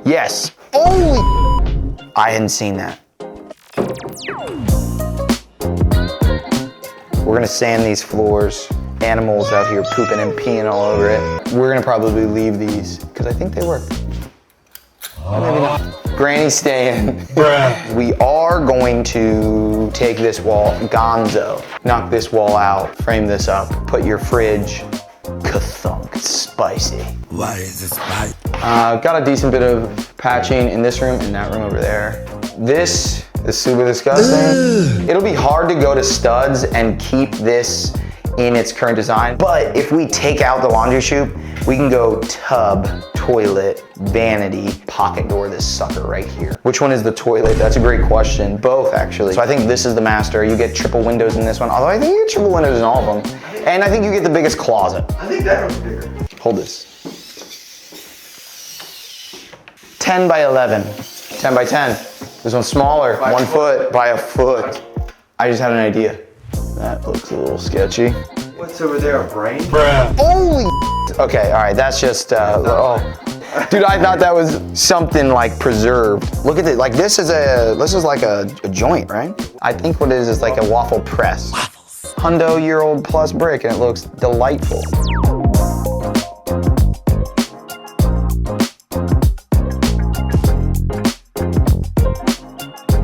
Yes. Holy, I hadn't seen that. We're gonna sand these floors. Animals out here pooping and peeing all over it. We're gonna probably leave these because I think they work. Maybe not. Granny's staying. Bruh. We are going to take this wall, gonzo, knock this wall out, frame this up, put your fridge, ka-thunk, it's spicy. Why is it spicy? Got a decent bit of patching in this room and that room over there. This is super disgusting. It'll be hard to go to studs and keep this in its current design, but if we take out the laundry chute, we can go tub, toilet, vanity, pocket door this sucker right here. Which one is the toilet? That's a great question. Both, actually. So I think this is the master. You get triple windows in this one, although I think you get triple windows in all of them. And I think you get the biggest closet. I think that one's bigger. Hold this. 10 by 11, 10 by 10. This one's smaller, 1 foot by a foot. I just had an idea. That looks a little sketchy. What's over there, a brain? Bruh. Holy okay, all right, that's just, oh. Dude, I thought that was something like preserved. Look at it, like this is like a joint, right? I think what it is like a waffle press. Waffles. Hundo-year-old plus brick and it looks delightful.